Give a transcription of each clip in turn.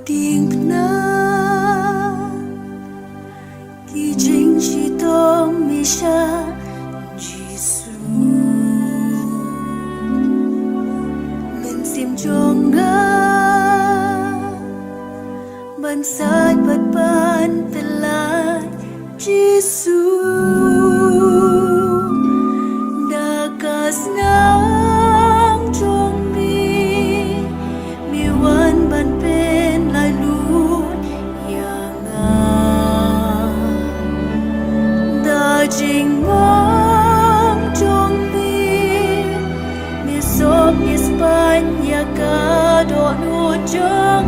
tiếng na kỳ chính chỉ tôm mi sa Giêsu mình sim cho ngã ban sai bát ban telah Giêsu đã kasnang trong mi wan ban pen lai lut yang đã jing mong trong mi sop Espanya ka do nu trong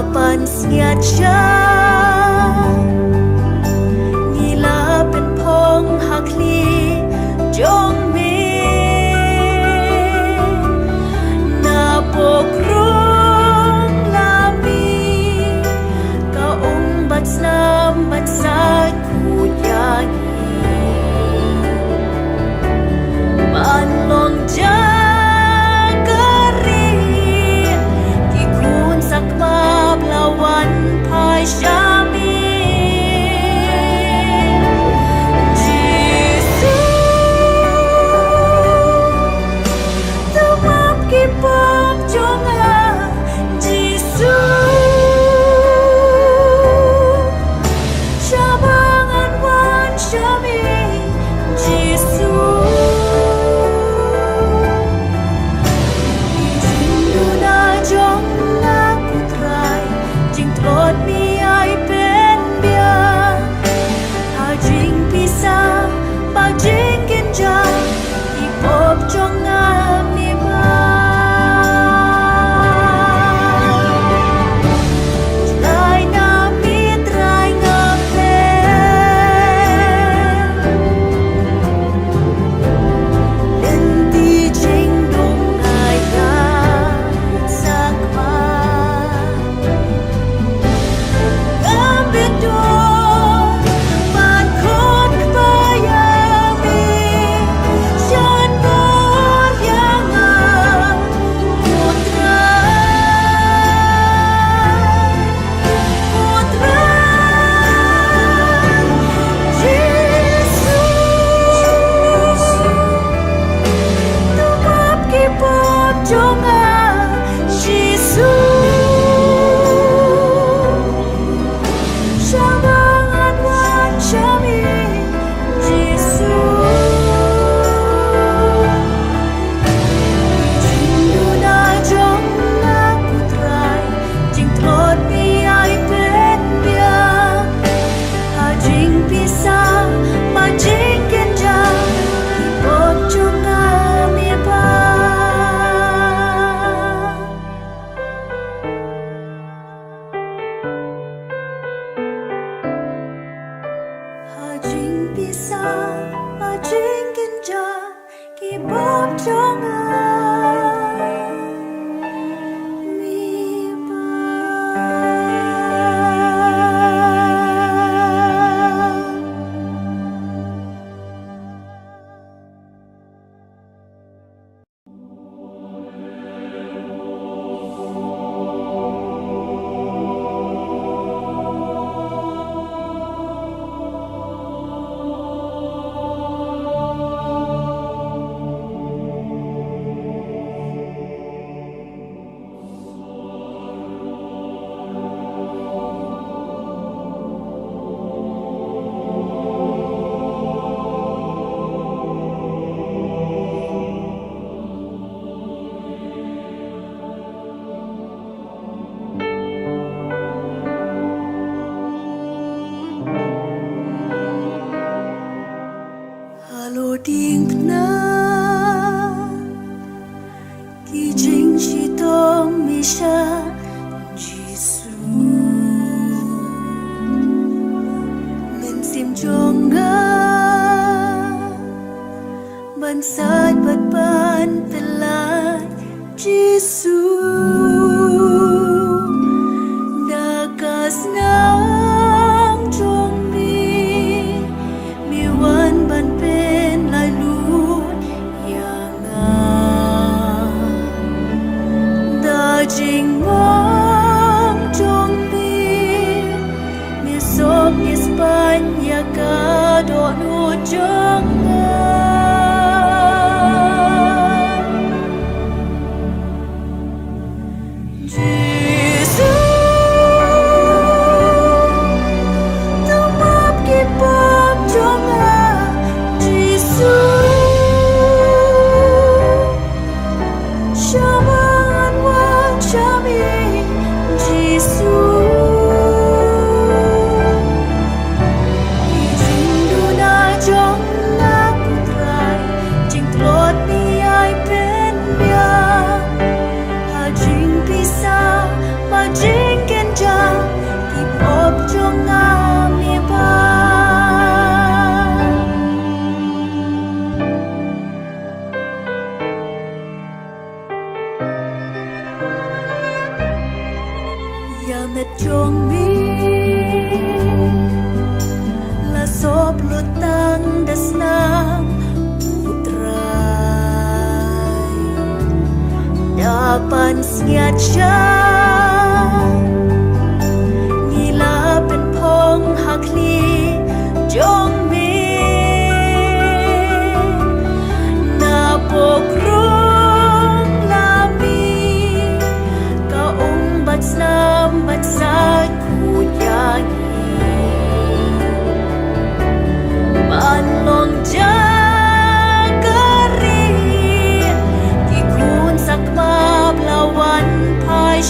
Pan siat siya Nila pen pong hakli Jong mi Na pokrong lami Kaong batslam batsat kuyangi Manlong lawan pai shami Giêsu tawap kipap jonga Giêsu shabangan wan shami Giêsu Lord mi ai bên bia Hà jing pisa Bà jing kinja Ipop trong nga mi ba Trai na mi trai nga pe Lên ti jing đông ai ga Sak ma lô điên na kỳ chính chỉ tôm mi sa Giêsu mình sim chong nga ban sát bát ban telah Giêsu nakas nang trong mi wan ban pen lai lut yang da jing mong trong mi sop Espanya ka do nu jang Pan sniat siya ngila pen pong hakli jong mi na pokrong lami ka bat slam bat sa kuyagi manlong jagari kikun sakma lawan pai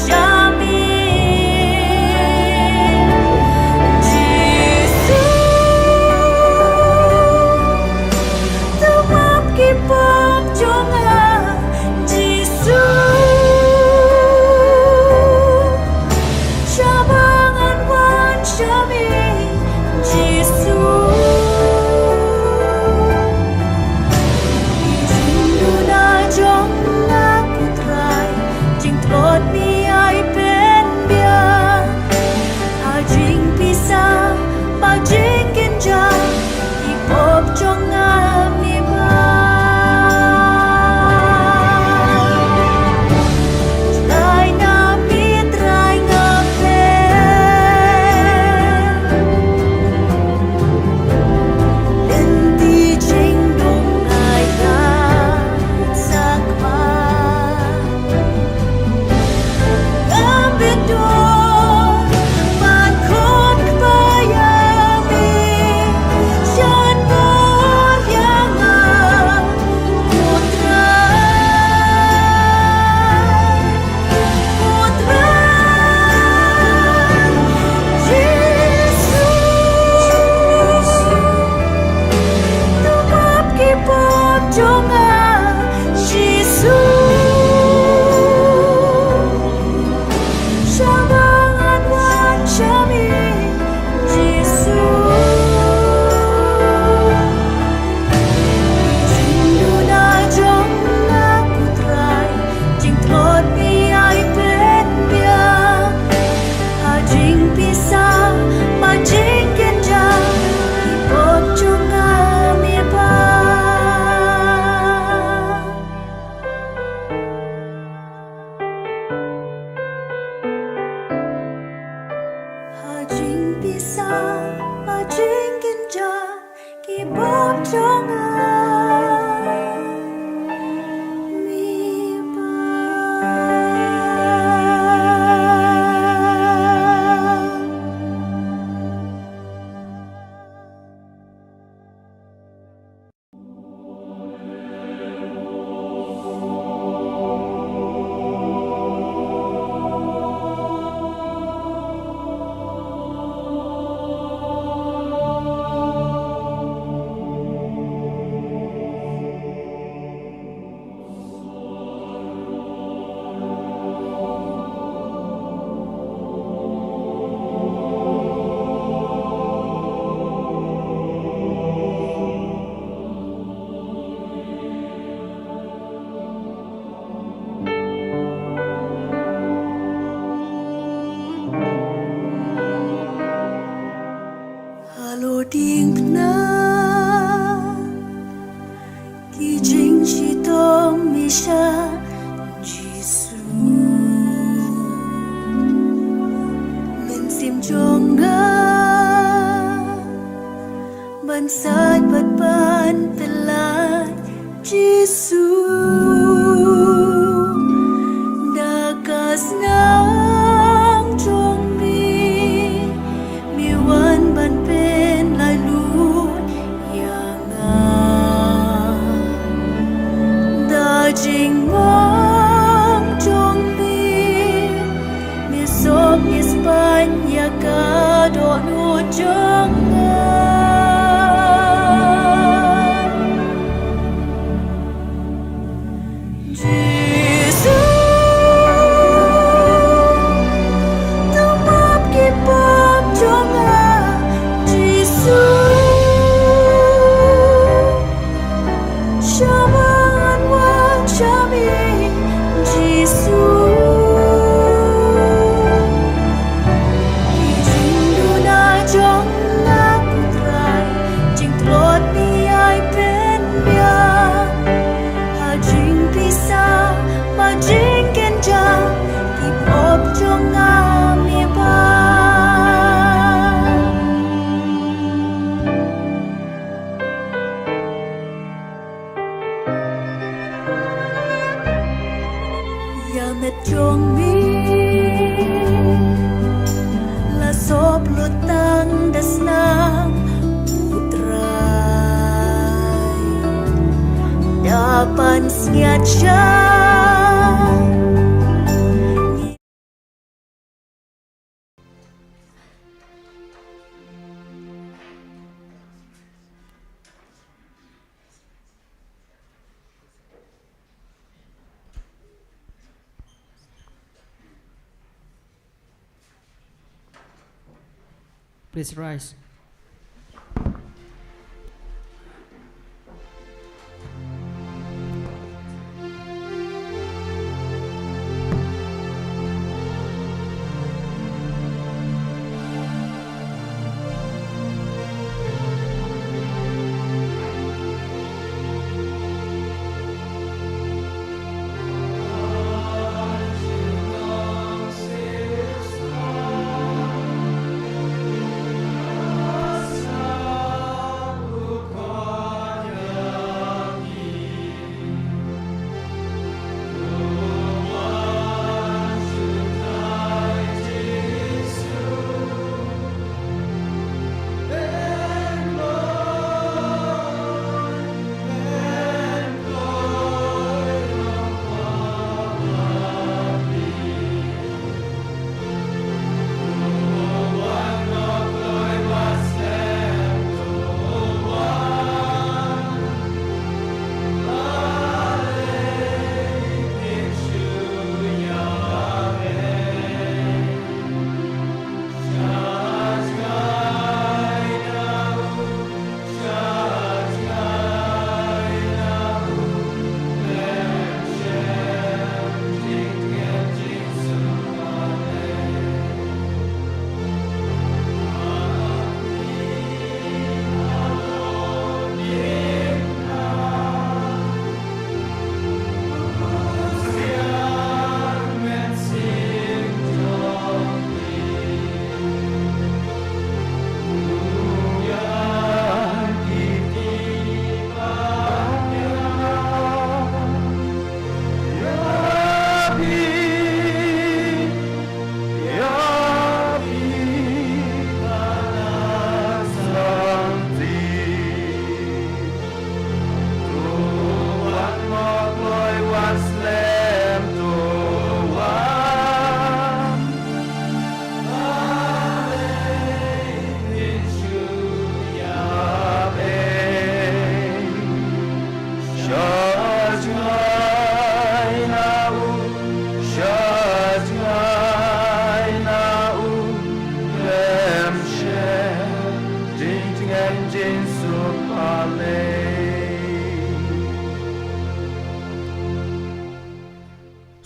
thì chính chỉ tôm mi sa Giêsu mình sim trong ngã ban sai bật ban tên lại Giêsu đã cast nắng trong mi wan ban pen lại luôn yang đã trình mong trong mi sop Espanya ka do no jangan Please rise.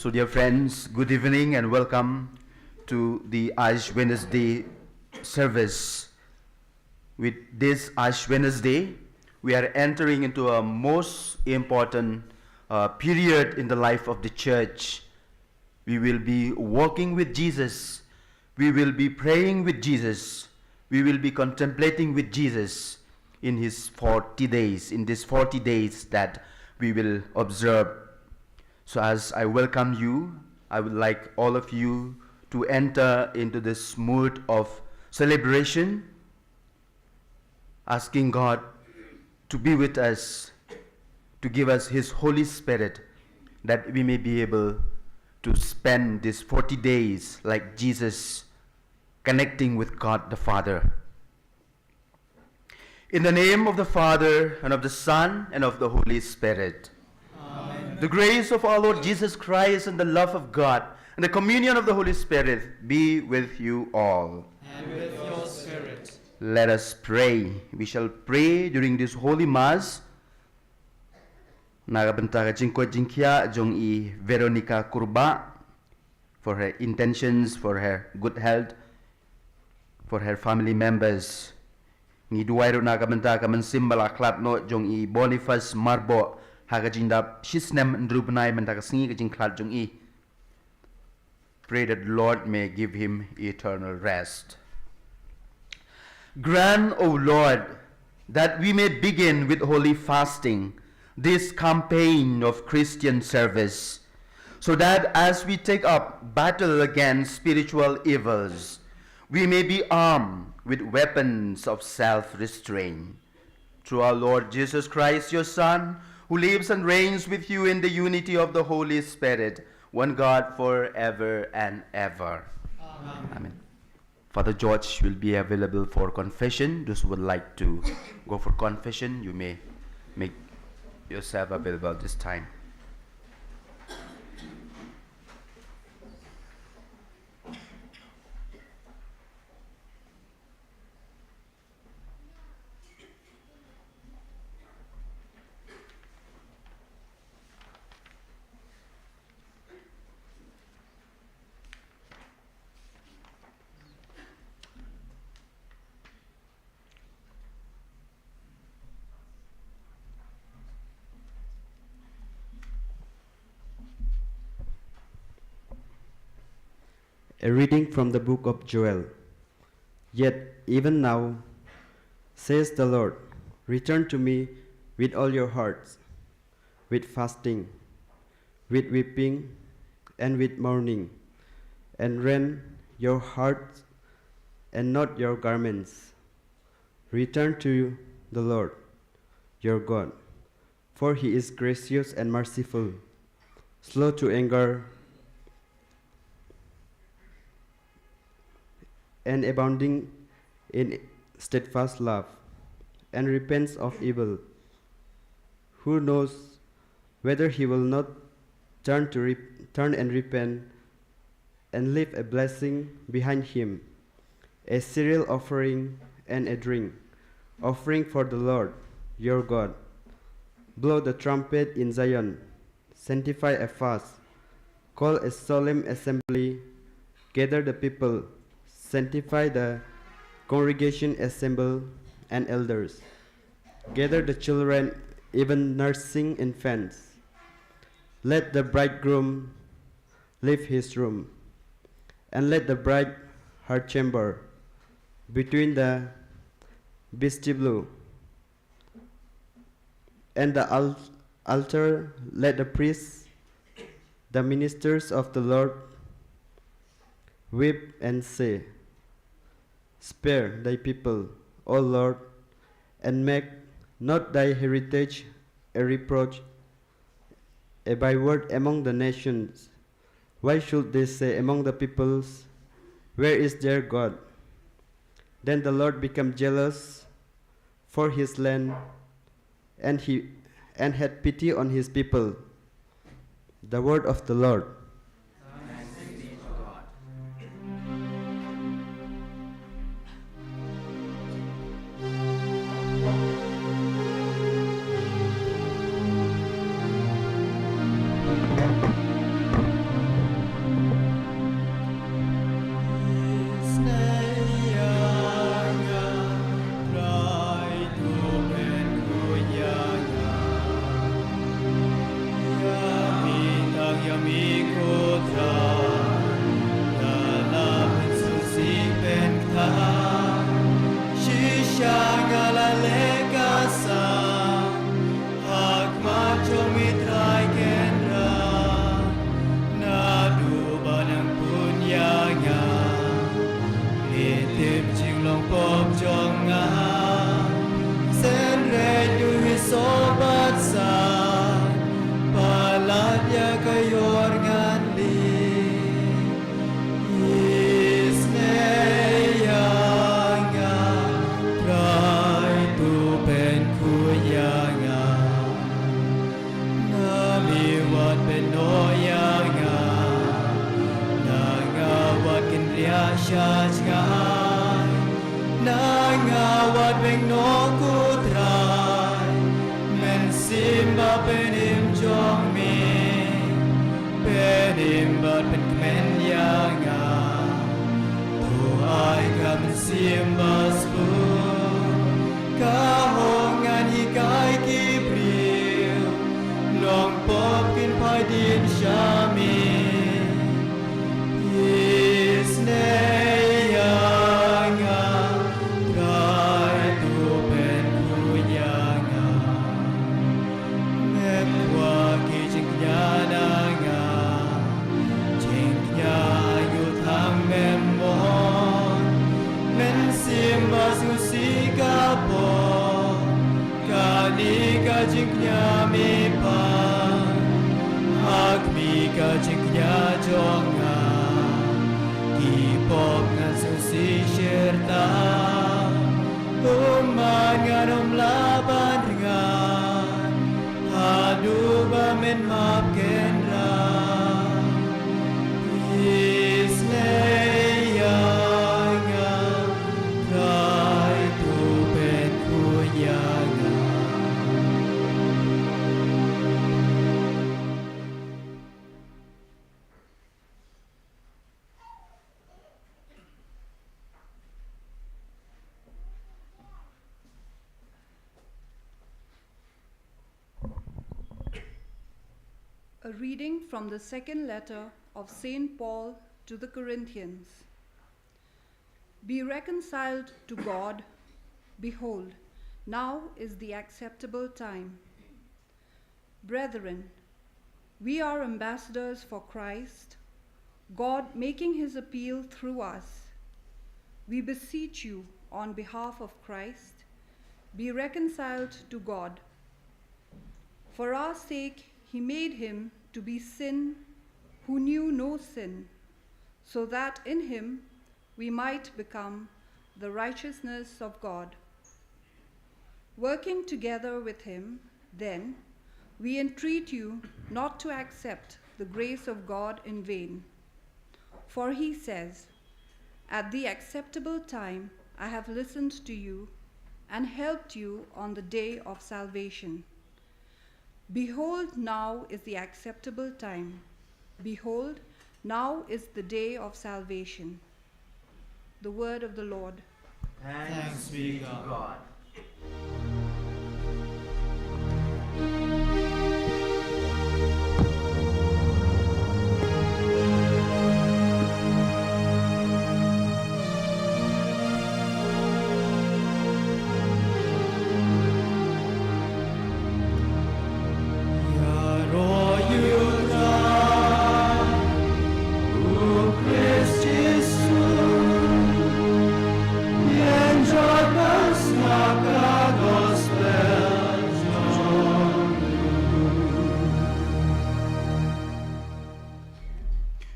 So dear friends, good evening and welcome to the Ash Wednesday service. With this Ash Wednesday, we are entering into a most important period in the life of the church. We will be walking with Jesus. We will be praying with Jesus. We will be contemplating with Jesus in his 40 days, in these 40 days that we will observe. So as I welcome you, I would like all of you to enter into this mood of celebration, asking God to be with us, to give us his Holy Spirit, that we may be able to spend these 40 days like Jesus, connecting with God the Father. In the name of the Father, and of the Son, and of the Holy Spirit. Amen. The grace of our Lord Jesus Christ, and the love of God, and the communion of the Holy Spirit be with you all. And with your spirit. Let us pray. We shall pray during this Holy Mass. Nagabantara jingko jingkia jong I Veronica Kurba, for her intentions, for her good health, for her family members. Ni duwairo nagabanta ka mansimbal aklat no jong I Boniface Marbo hagajindap shisnem ndrubnai mantaka singi ka jingklat jong I. Pray that the Lord may give him eternal rest. Grant, O Lord, that we may begin with holy fasting this campaign of Christian service, so that as we take up battle against spiritual evils, we may be armed with weapons of self-restraint. Through our Lord Jesus Christ, your Son, who lives and reigns with you in the unity of the Holy Spirit, one God forever and ever. Amen. Amen. Father George will be available for confession. Those who would like to go for confession, you may make yourself available this time. A reading from the book of Joel. Yet even now, says the Lord, return to me with all your hearts, with fasting, with weeping, and with mourning, and rend your hearts and not your garments. Return to the Lord, your God, for he is gracious and merciful, slow to anger, and abounding in steadfast love, and repents of evil. Who knows whether he will not turn and repent and leave a blessing behind him, a cereal offering and a drink, offering for the Lord your God. Blow the trumpet in Zion, sanctify a fast, call a solemn assembly, gather the people, sanctify the congregation, assemble and elders. Gather the children, even nursing infants. Let the bridegroom leave his room, and let the bride her chamber between the vestibule and the altar. Let the priests, the ministers of the Lord, weep and say, spare thy people, O Lord, and make not thy heritage a reproach, a byword among the nations. Why should they say among the peoples, where is their God? Then the Lord became jealous for his land, and had pity on his people. The word of the Lord. trong mitrai kenra na du banang punyanya litip Shillong pop trong nga sen re du hisobat sa palatya kayor ngan li Shachgai Nangawat beng no kutrai Men simba penim jong me Penim bat pen kemen yanga Tu ai ka men simba spu Kahongan hikai kibril Long pop kin pai din shami Jingnya mi pa hak mi ka jingnya jonga ki pop ngan su si sherta umangan laban ringan adu ba men map kenra isneyanga kai tu pen kuyanga. A reading from the second letter of St. Paul to the Corinthians. Be reconciled to God. Behold, now is the acceptable time. Brethren, we are ambassadors for Christ, God making his appeal through us. We beseech you on behalf of Christ, be reconciled to God. For our sake, he made him to be sin who knew no sin, so that in him we might become the righteousness of God. Working together with him, then, we entreat you not to accept the grace of God in vain. For he says, "At the acceptable time I have listened to you and helped you on the day of salvation." Behold, now is the acceptable time. Behold, now is the day of salvation. The word of the Lord. Thanks be to God.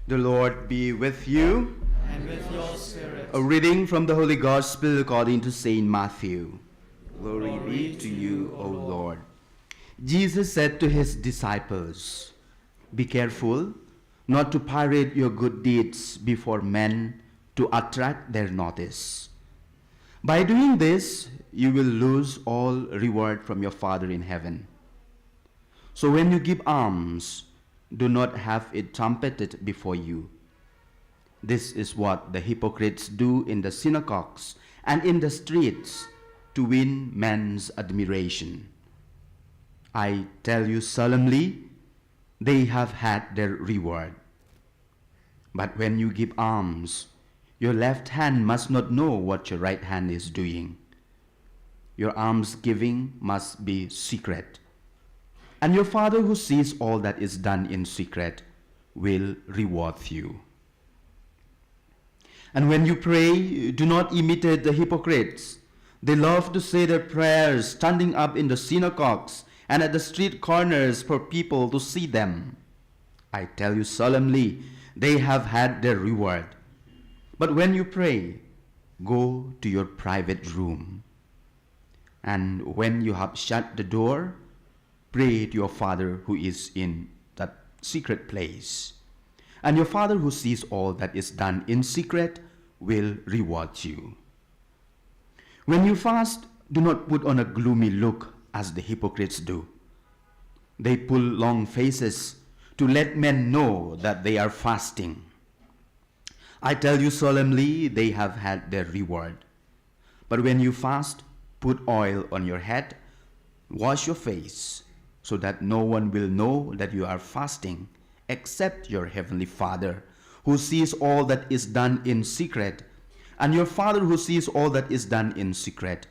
The Lord be with you. And with your spirit. A reading from the Holy Gospel according to Saint Matthew. Glory be to you, O Lord. Jesus said to his disciples, "Be careful not to parade your good deeds before men to attract their notice. By doing this, you will lose all reward from your Father in heaven. So when you give alms, do not have it trumpeted before you. This is what the hypocrites do in the synagogues and in the streets to win men's admiration. I tell you solemnly, they have had their reward. But when you give alms, your left hand must not know what your right hand is doing. Your alms giving must be secret. And your Father who sees all that is done in secret will reward you. And when you pray, do not imitate the hypocrites. They love to say their prayers standing up in the synagogues and at the street corners for people to see them. I tell you solemnly, they have had their reward. But when you pray, go to your private room. And when you have shut the door, pray to your Father who is in that secret place. And your Father who sees all that is done in secret will reward you. When you fast, do not put on a gloomy look as the hypocrites do. They pull long faces to let men know that they are fasting. I tell you solemnly, they have had their reward. But when you fast, put oil on your head, wash your face, so that no one will know that you are fasting, except your heavenly Father, who sees all that is done in secret. And your Father who sees all that is done in secret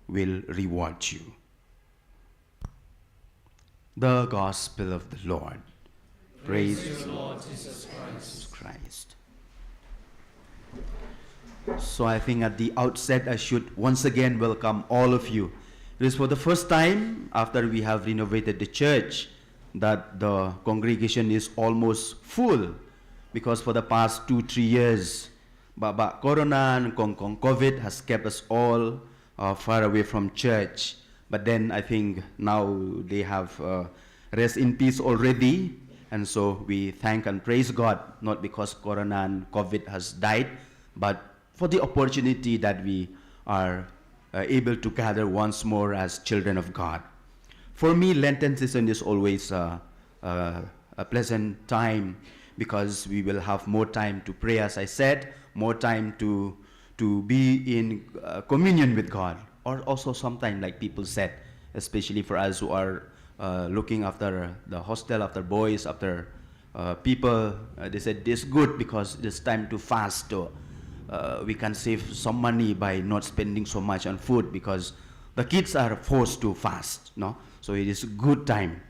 will reward you. The Gospel of the Lord. Praise to you, Lord Jesus Christ. So I think at the outset I should once again welcome all of you. It is for the first time after we have renovated the church that the congregation is almost full, because for the past 2-3 years Baba Corona and COVID has kept us all far away from church. But then I think now they have rest in peace already. And so we thank and praise God, not because Corona and COVID has died, but for the opportunity that we are able to gather once more as children of God. For me, Lenten season is always a pleasant time, because we will have more time to pray, as I said, more time to be in communion with God, or also sometimes, like people said, especially for us who are looking after the hostel, after boys, after people, they said this good because it's time to fast. We can save some money by not spending so much on food, because the kids are forced to fast, no? So it is a good time.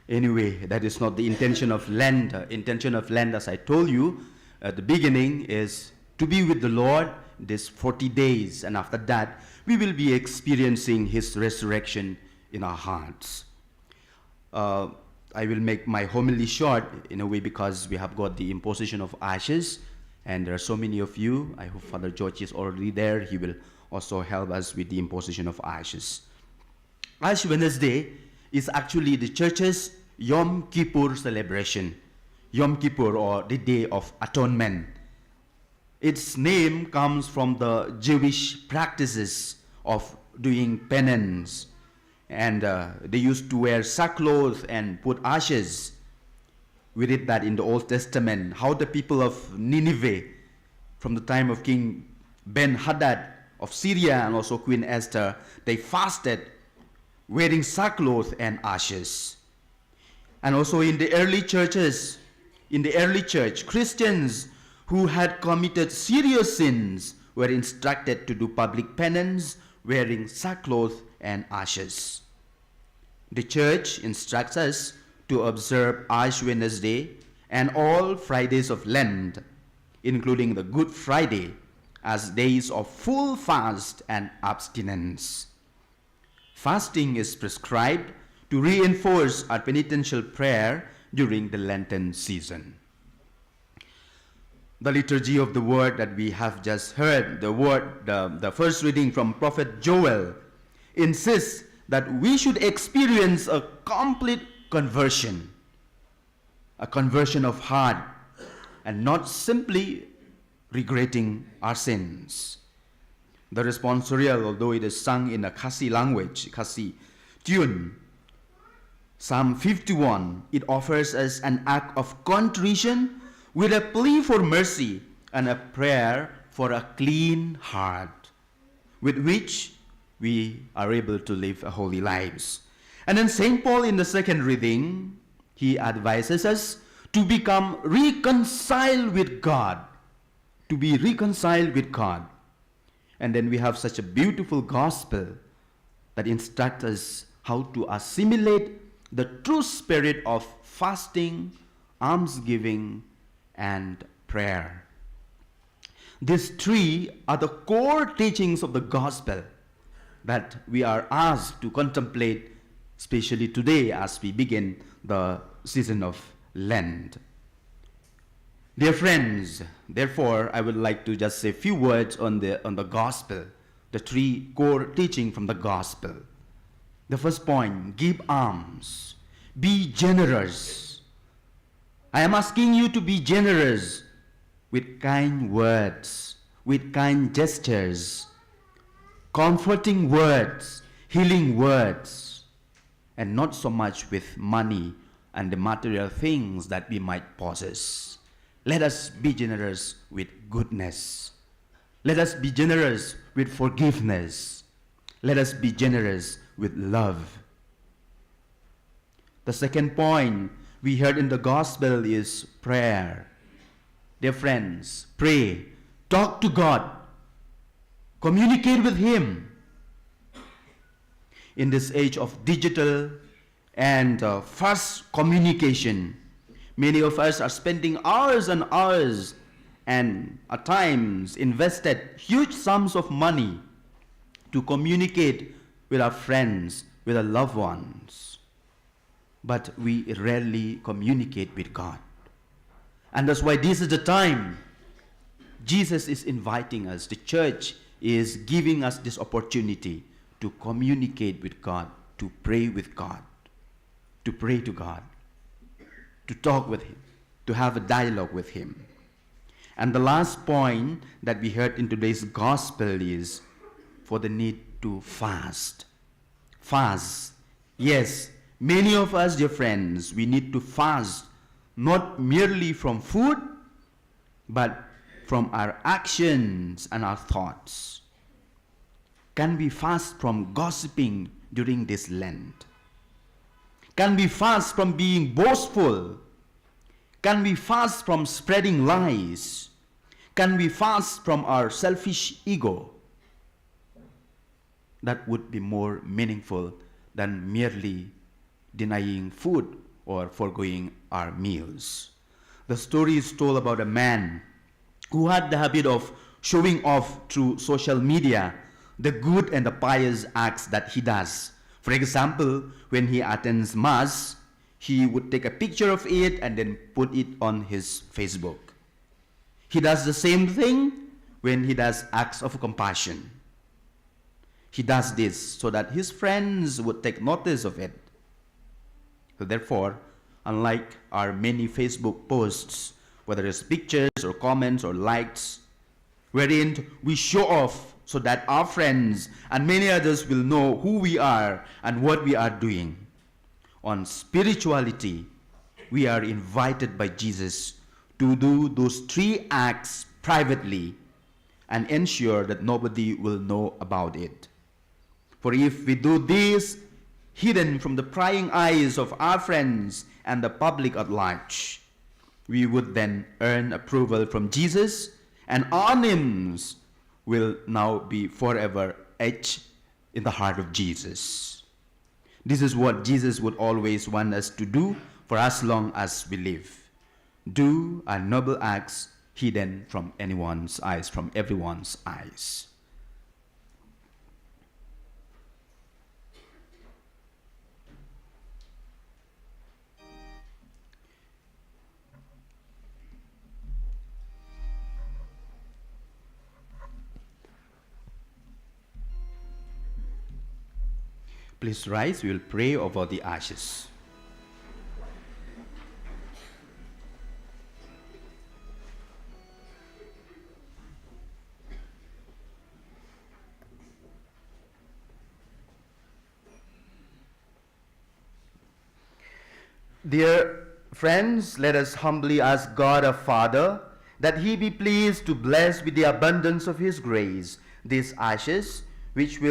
Anyway, that is not the intention of Lent. Intention of Lent, as I told you at the beginning, is to be with the Lord this 40 days, and after that we will be experiencing His resurrection in our hearts. I will make my homily short in a way, because we have got the imposition of ashes, and there are so many of you. I hope Father George is already there. He will also help us with the imposition of ashes. Ash Wednesday is actually the church's Yom Kippur celebration. Yom Kippur, or the Day of Atonement. Its name comes from the Jewish practices of doing penance. And they used to wear sackcloth and put ashes. We read that in the Old Testament, how the people of Nineveh, from the time of King Ben-Hadad of Syria and also Queen Esther, they fasted wearing sackcloth and ashes. And also in the early churches, in the early church, Christians who had committed serious sins were instructed to do public penance wearing sackcloth and ashes. The church instructs us to observe Ash Wednesday and all Fridays of Lent, including the Good Friday, as days of full fast and abstinence. Fasting is prescribed to reinforce our penitential prayer during the Lenten season. The liturgy of the word that we have just heard, the first reading from Prophet Joel, insists that we should experience a complete conversion, a conversion of heart, and not simply regretting our sins. The responsorial, although it is sung in a Khasi language, Khasi tune, Psalm 51, it offers us an act of contrition with a plea for mercy and a prayer for a clean heart, with which we are able to live holy lives. And then St. Paul, in the second reading, he advises us to become reconciled with God, to be reconciled with God. And then we have such a beautiful gospel that instructs us how to assimilate the true spirit of fasting, almsgiving, and prayer. These three are the core teachings of the gospel that we are asked to contemplate, especially today as we begin the season of Lent. Dear friends, therefore, I would like to just say a few words on the gospel, the three core teachings from the gospel. The first point, give alms, be generous. I am asking you to be generous with kind words, with kind gestures, comforting words, healing words, and not so much with money and the material things that we might possess. Let us be generous with goodness. Let us be generous with forgiveness. Let us be generous with love. The second point we heard in the gospel is prayer. Dear friends, pray, talk to God, communicate with Him. In this age of digital and fast communication, many of us are spending hours and hours and at times invested huge sums of money to communicate with our friends, with our loved ones. But we rarely communicate with God. And that's why this is the time Jesus is inviting us. The church is giving us this opportunity to communicate with God, to pray with God, to pray to God, to talk with Him, to have a dialogue with Him. And the last point that we heard in today's gospel is for the need to fast. Fast. Yes, many of us, dear friends, we need to fast, not merely from food, but from our actions and our thoughts. Can we fast from gossiping during this Lent? Can we fast from being boastful? Can we fast from spreading lies? Can we fast from our selfish ego? That would be more meaningful than merely denying food or foregoing our meals. The story is told about a man who had the habit of showing off through social media the good and the pious acts that he does. For example, when he attends Mass, he would take a picture of it and then put it on his Facebook. He does the same thing when he does acts of compassion. He does this so that his friends would take notice of it. So therefore, unlike our many Facebook posts, whether it's pictures or comments or likes, wherein we show off so that our friends and many others will know who we are and what we are doing. On spirituality, we are invited by Jesus to do those three acts privately and ensure that nobody will know about it. For if we do this hidden from the prying eyes of our friends and the public at large, we would then earn approval from Jesus, and our names will now be forever etched in the heart of Jesus. This is what Jesus would always want us to do for as long as we live. Do our noble acts hidden from anyone's eyes, from everyone's eyes. Please rise, we will pray over the ashes. Dear friends, let us humbly ask God our Father that He be pleased to bless with the abundance of His grace these ashes which we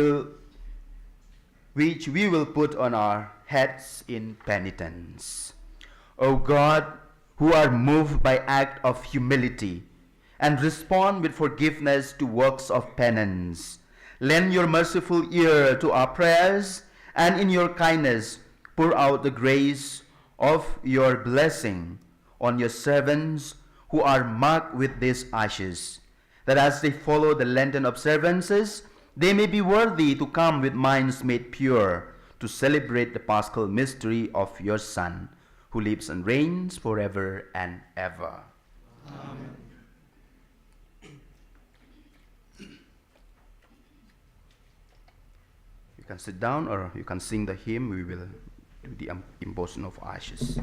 will put on our heads in penitence. O God, who are moved by act of humility and respond with forgiveness to works of penance, lend your merciful ear to our prayers, and in your kindness pour out the grace of your blessing on your servants who are marked with these ashes, that as they follow the Lenten observances, they may be worthy to come with minds made pure to celebrate the Paschal mystery of your Son, who lives and reigns forever and ever. Amen. You can sit down or you can sing the hymn. We will do the imposition of ashes.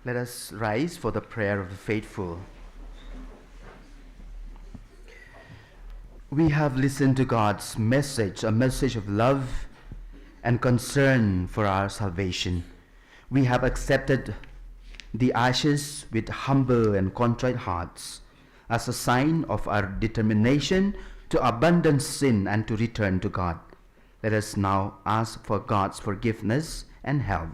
Let us rise for the prayer of the faithful. We have listened to God's message, a message of love and concern for our salvation. We have accepted the ashes with humble and contrite hearts as a sign of our determination to abandon sin and to return to God. Let us now ask for God's forgiveness and help.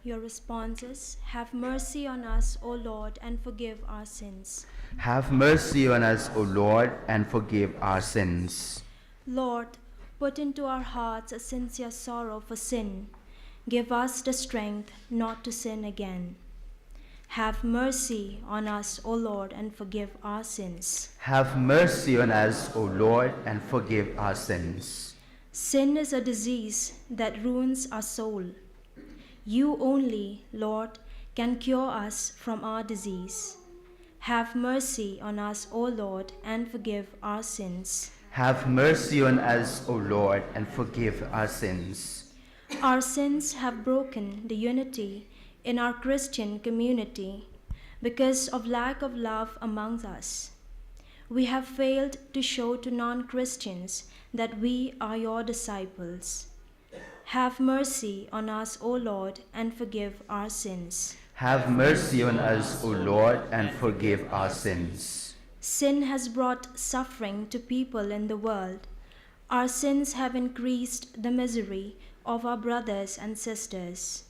Your response is, have mercy on us, O Lord, and forgive our sins. Have mercy on us, O Lord, and forgive our sins. Lord, put into our hearts a sincere sorrow for sin. Give us the strength not to sin again. Have mercy on us, O Lord, and forgive our sins. Have mercy on us, O Lord, and forgive our sins. Sin is a disease that ruins our soul. You only, Lord, can cure us from our disease. Have mercy on us, O Lord, and forgive our sins. Have mercy on us, O Lord, and forgive our sins. Our sins have broken the unity in our Christian community because of lack of love among us. We have failed to show to non-Christians that we are your disciples. Have mercy on us, O Lord, and forgive our sins. Have mercy on us, O Lord, and forgive our sins. Sin has brought suffering to people in the world. Our sins have increased the misery of our brothers and sisters.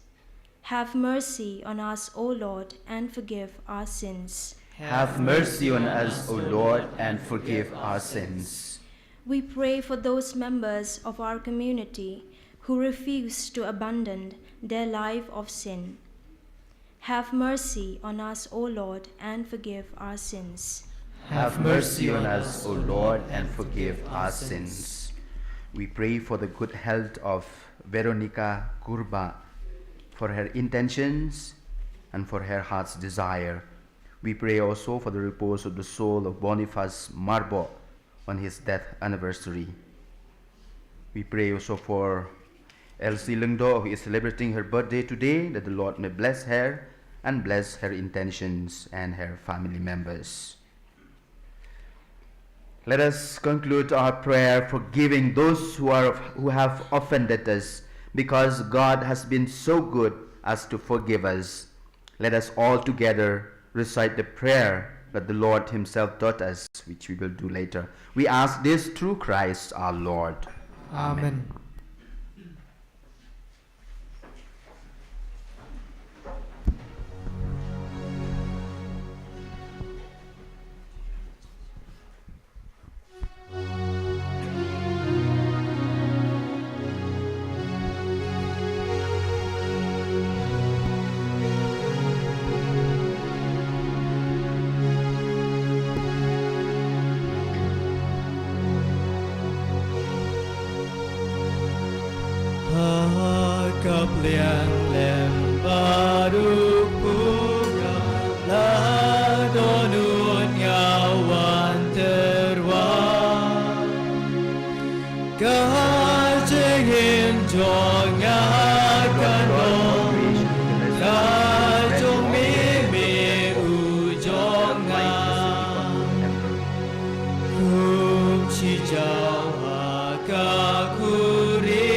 Have mercy on us, O Lord, and forgive our sins. Have mercy on us, O Lord, and forgive our sins. We pray for those members of our community who refuse to abandon their life of sin. Have mercy on us, O Lord, and forgive our sins. Have mercy on us, O Lord, and forgive our sins. We pray for the good health of Veronica Kurba, for her intentions and for her heart's desire. We pray also for the repose of the soul of Boniface Marbo on his death anniversary. We pray also for Elsie Lungdo, who is celebrating her birthday today, that the Lord may bless her and bless her intentions and her family members. Let us conclude our prayer forgiving those who have offended us, because God has been so good as to forgive us. Let us all together recite the prayer that the Lord himself taught us, which we will do later. We ask this through Christ our Lord. Amen. Kapliang lembaru puga la donun ngawan terwan kajengin jong akan dong kajong mimi ujong kum chi jawa kakuridra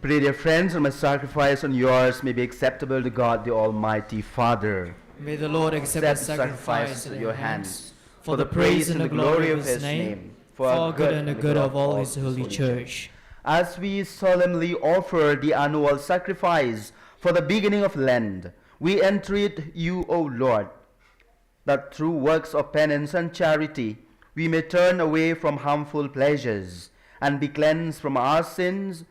Pray, dear friends, that my sacrifice and yours may be acceptable to God, the Almighty Father. May the Lord accept the sacrifice at your hands, for the praise and the glory of his name, for our good and the good of all his holy church. As we solemnly offer the annual sacrifice for the beginning of Lent, we entreat you, O Lord, that through works of penance and charity we may turn away from harmful pleasures and be cleansed from our sins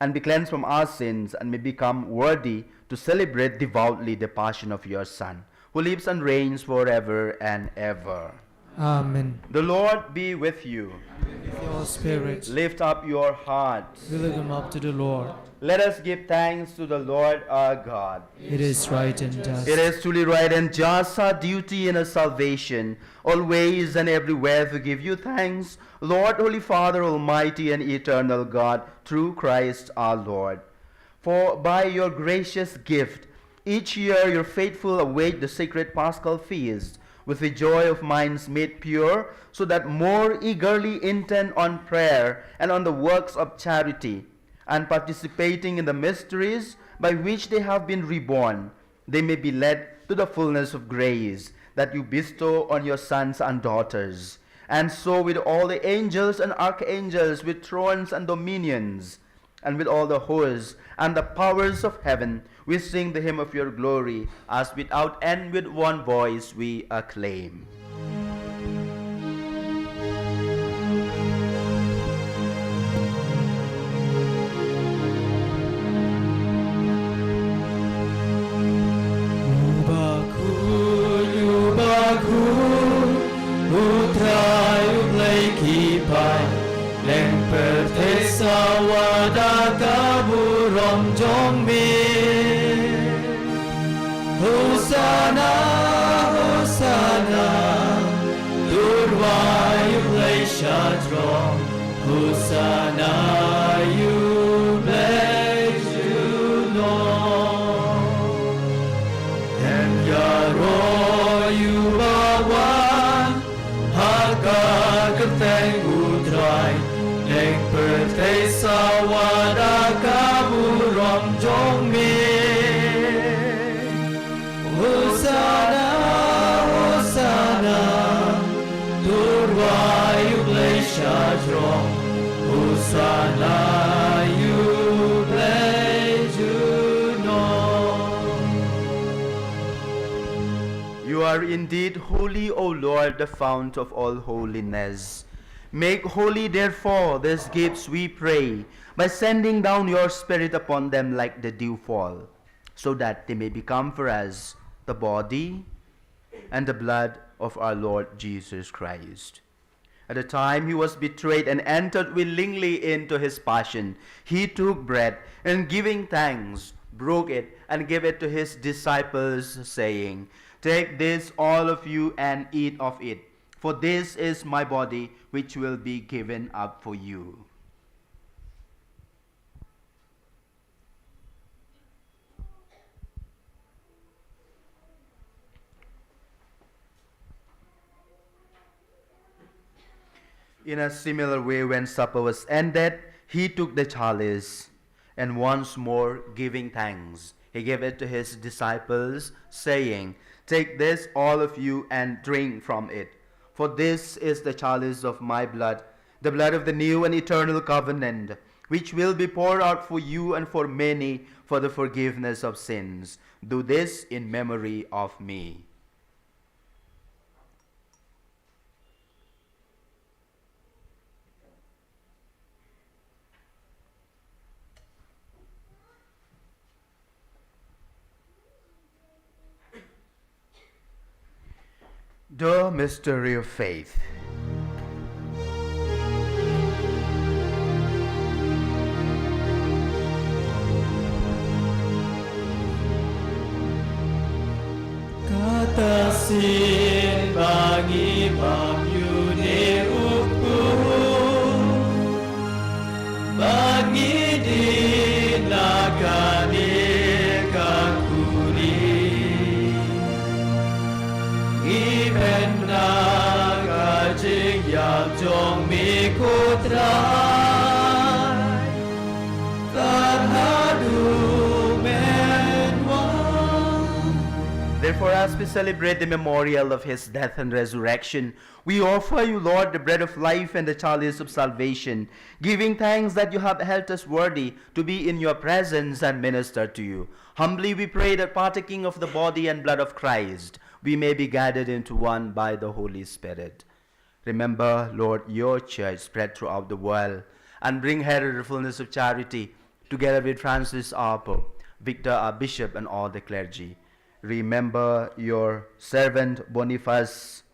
and may become worthy to celebrate devoutly the passion of your Son, who lives and reigns forever and ever. Amen. The Lord be with you. With your spirit, Lift up your hearts. we lift them up to the Lord. Let us give thanks to the Lord our God. It is right and just. It is truly right and just, our duty and our salvation, always and everywhere to give you thanks, Lord, Holy Father, Almighty and eternal God, through Christ our Lord. For by your gracious gift, each year your faithful await the sacred Paschal feast, with the joy of minds made pure, so that more eagerly intent on prayer and on the works of charity, and participating in the mysteries by which they have been reborn, they may be led to the fullness of grace that you bestow on your sons and daughters. And so with all the angels and archangels, with thrones and dominions, and with all the hosts and the powers of heaven, we sing the hymn of your glory, as without end with one voice we acclaim. Hosanna, Hosanna, Durvayu Shadrom, Hosanna, you bless you, Lord. And Yaro, you are one, Hakakateng Udrai, Leng Pertei Sawada Kaburom Jongmi. Hosanna, Hosanna, Durvayu Shadrom, Hosanna, you bless you, Lord. You are indeed holy, O Lord, the fount of all holiness. Make holy, therefore, these gifts, we pray, by sending down your Spirit upon them like the dewfall, so that they may become for us the body and the blood of our Lord Jesus Christ. At the time he was betrayed and entered willingly into his passion, he took bread and giving thanks, broke it and gave it to his disciples, saying, "Take this, all of you, and eat of it, for this is my body, which will be given up for you." In a similar way, when supper was ended, he took the chalice, and once more giving thanks, he gave it to his disciples, saying, "Take this, all of you, and drink from it. For this is the chalice of my blood, the blood of the new and eternal covenant, which will be poured out for you and for many for the forgiveness of sins. Do this in memory of me." The mystery of faith. Katasin bagi bagyune uku, bagi dinakani kakuri. Jong mi kutrai tarhadu menwa. Therefore, as we celebrate the memorial of his death and resurrection, we offer you, Lord, the bread of life and the chalice of salvation, giving thanks that you have held us worthy to be in your presence and minister to you. Humbly we pray that, partaking of the body and blood of Christ, we may be gathered into one by the Holy Spirit. Remember, Lord, your church spread throughout the world, and bring her to the fullness of charity, together with Francis our Pope, Victor our Bishop, and all the clergy. Remember your servant Boniface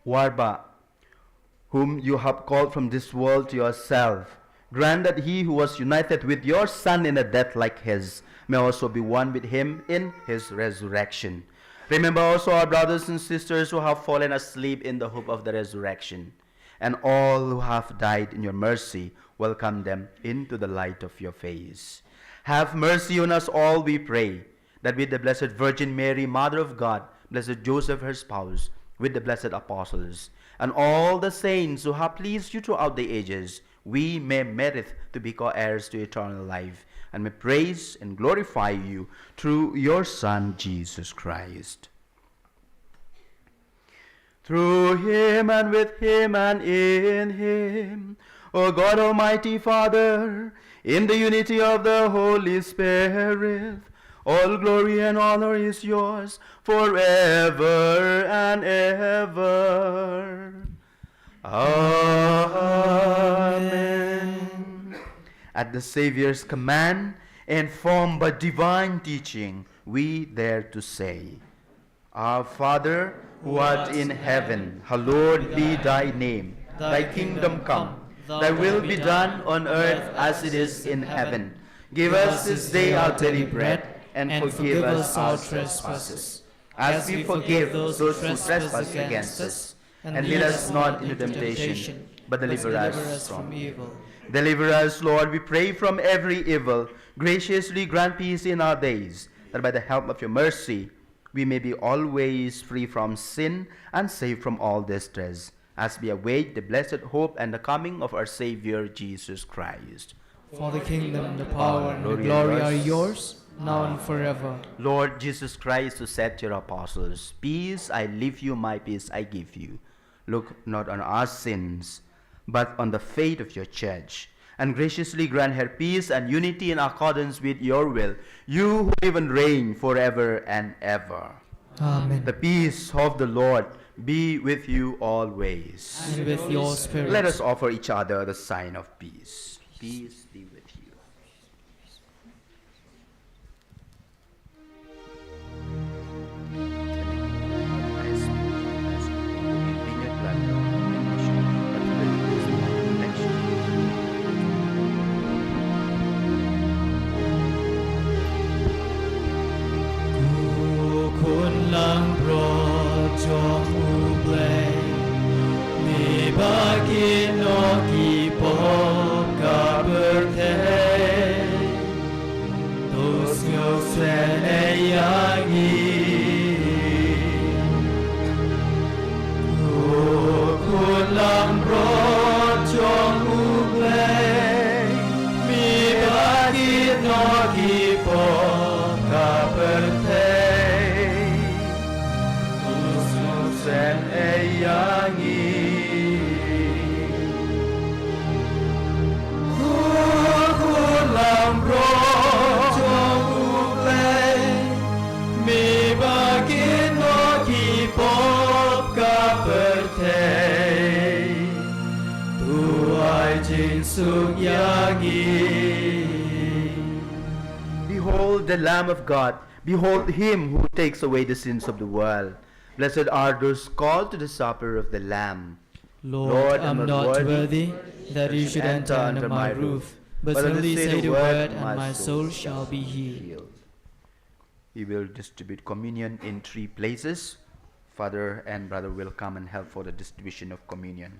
Warba, whom you have called from this world to yourself. Grant that he who was united with your Son in a death like his may also be one with him in his resurrection. Remember also our brothers and sisters who have fallen asleep in the hope of the resurrection, and all who have died in your mercy, welcome them into the light of your face. Have mercy on us all, we pray, that with the Blessed Virgin Mary, Mother of God, Blessed Joseph, her spouse, with the blessed apostles, and all the saints who have pleased you throughout the ages, we may merit to be co-heirs to eternal life, and may praise and glorify you through your Son, Jesus Christ. Through him, and with him, and in him, O God, Almighty Father, in the unity of the Holy Spirit, all glory and honor is yours forever and ever. Amen. At the Savior's command, informed by divine teaching, we dare to say, Our Father, who art in heaven, hallowed be thy name. Thy kingdom come, thy will be done on earth as it is in heaven. Give us this day our daily bread, and forgive us our trespasses, as we forgive those who trespass against us. And lead us not into temptation, but deliver us from evil. Deliver us, Lord, we pray, from every evil. Graciously grant peace in our days, that by the help of your mercy we may be always free from sin and safe from all distress, as we await the blessed hope and the coming of our Savior Jesus Christ. For the kingdom, the power, and the glory are yours, now and forever. Lord Jesus Christ, who said to your apostles, Peace I leave you, my peace I give you. Look not on our sins, but on the faith of your church, and graciously grant her peace and unity in accordance with your will, you who live and reign forever and ever. Amen. The peace of the Lord be with you always. And with your spirit. Let us offer each other the sign of peace. Peace be with you. Behold the Lamb of God. Behold him who takes away the sins of the world. Blessed are those called to the supper of the Lamb. Lord, I am not worthy that you should enter under my roof, but only say the word, and my soul shall be healed. We will distribute communion in 3 places. Father and brother will come and help for the distribution of communion.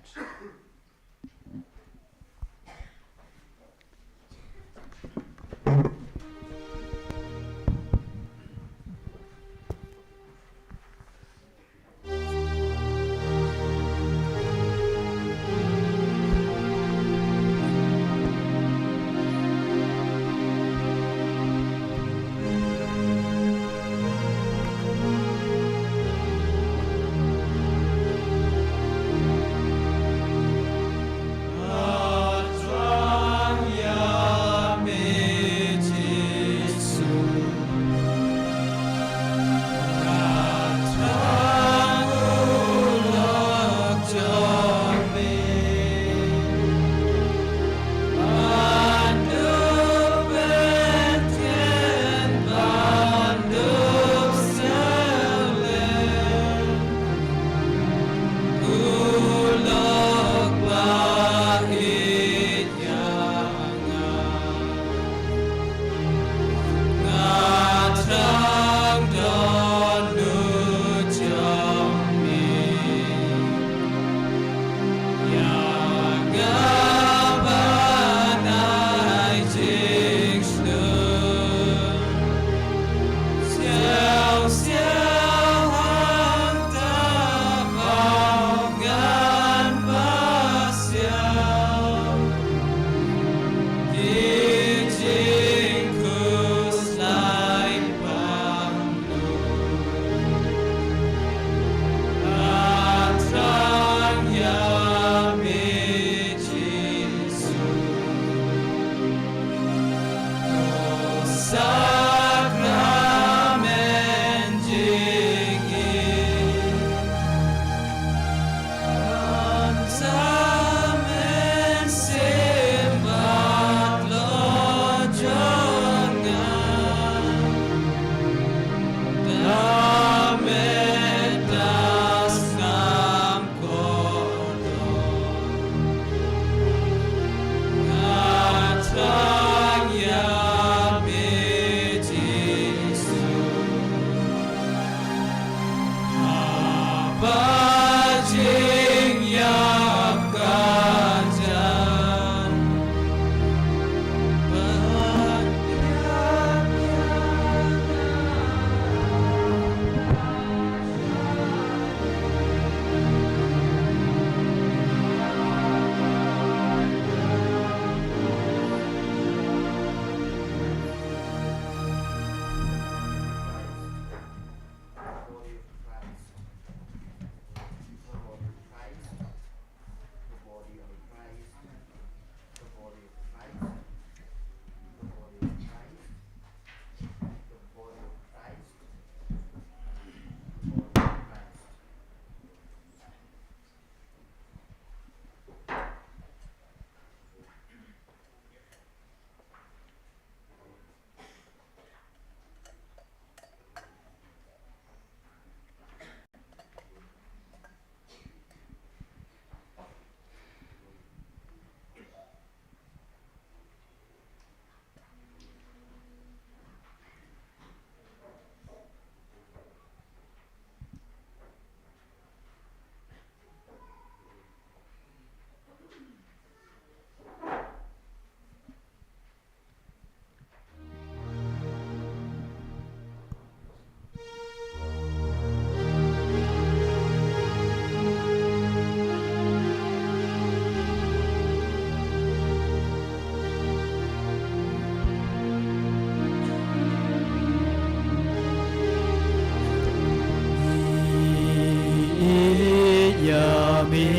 Yami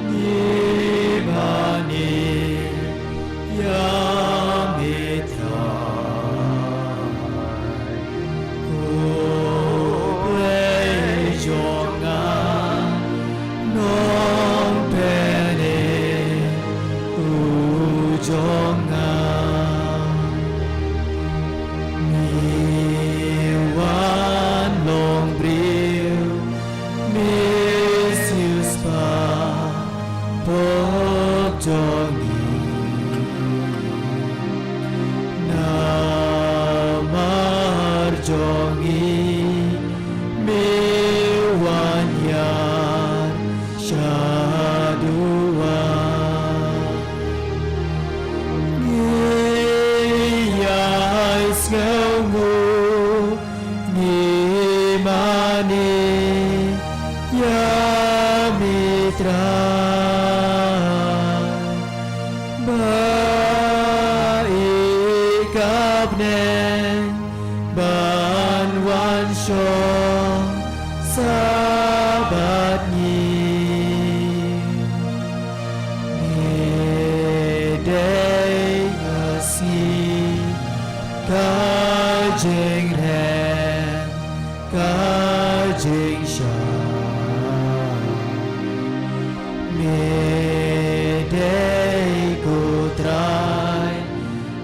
Nibani Yamitra Kuprejonga Nong Pene Ujonga Miwan Long Bril Misius Pa Pogjongi Namarjongi Miwan Yar Shadua Ngiyais Ngamu Ngimani Yamitra Baikabnen Banwan Shong Sabat Nyi Nedei Asi Kajeng Ren Kajeng Shah Medei Kutrai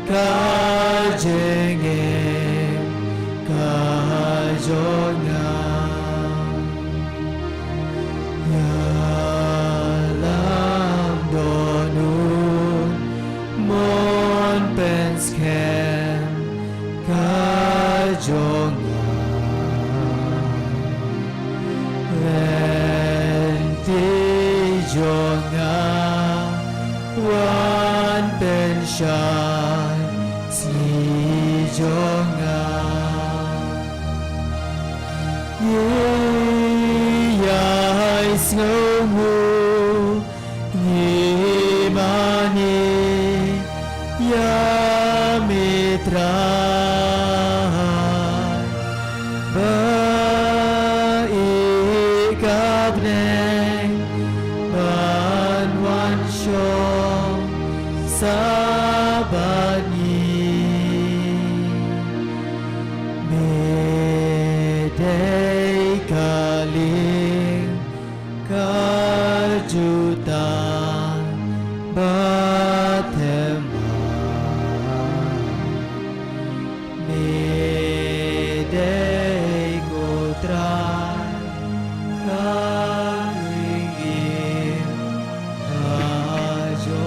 Kajeng Em Kajonga Yalam Donun Mon Penskem Kajonga Lenti Jonga Wan Penshan Si Jonga Yais Ngomu Ngimani Yamitra Baikabneng Banwan Shong Sabani Medei Kaling Kajutan Batema Medei Kutrai Karingim Kajonga.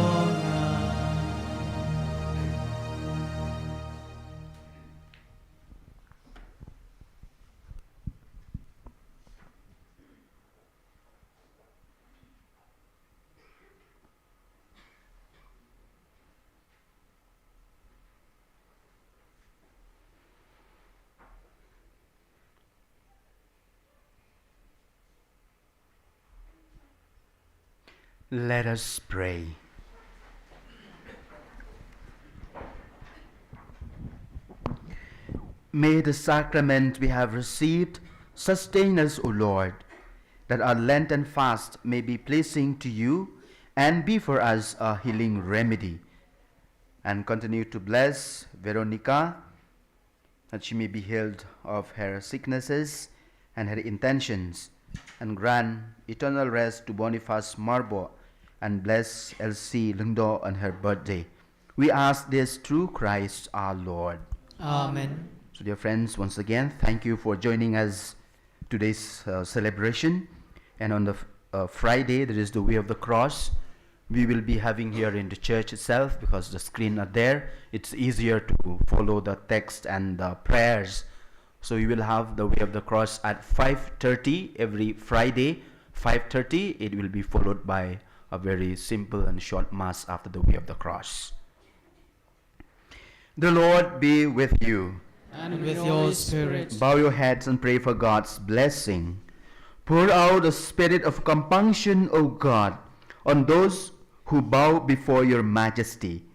Let us pray. May the sacrament we have received sustain us, O Lord, that our Lenten fast may be pleasing to you and be for us a healing remedy. And continue to bless Veronica, that she may be healed of her sicknesses and her intentions, and grant eternal rest to Boniface Marbo, and bless Elsie Lundo on her birthday. We ask this through Christ our Lord. Amen. So dear friends, once again, thank you for joining us today's celebration. And on the Friday, there is the Way of the Cross. We will be having here in the church itself, because the screen are there. It's easier to follow the text and the prayers. So we will have the Way of the Cross at 5:30 every Friday. 5:30, it will be followed by a very simple and short Mass after the Way of the Cross. The Lord be with you. And with your spirit. Bow your heads and pray for God's blessing. Pour out a spirit of compunction, O God, on those who bow before your majesty,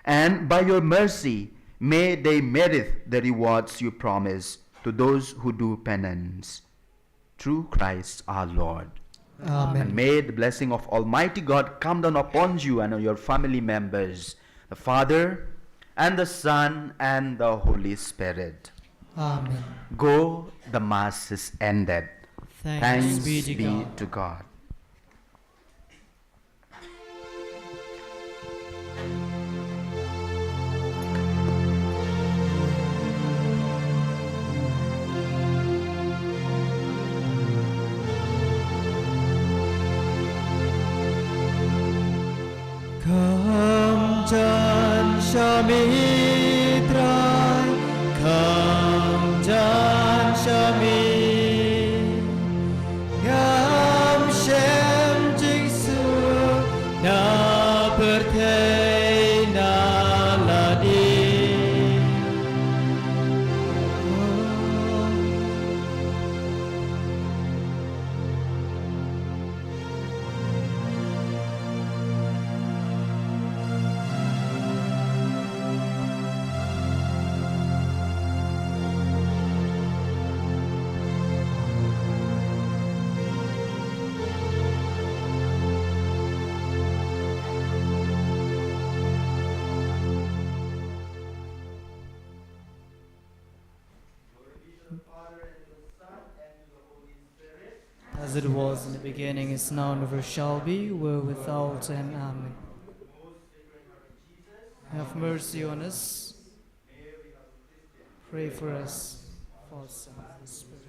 and by your mercy may they merit the rewards you promise to those who do penance. Through Christ our Lord. Amen. And may the blessing of Almighty God come down upon you and on your family members, the Father and the Son and the Holy Spirit. Amen. Go, the Mass is ended. Thanks be to God. to God. Come, Shami Trai, come, Shami, Ngam Shem Jing Su, Na Pertei Na Ladi. As it was in the beginning, is now, and ever shall be, world without end. Amen. Have mercy on us. Pray for us. For the Son of the Spirit.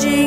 Jing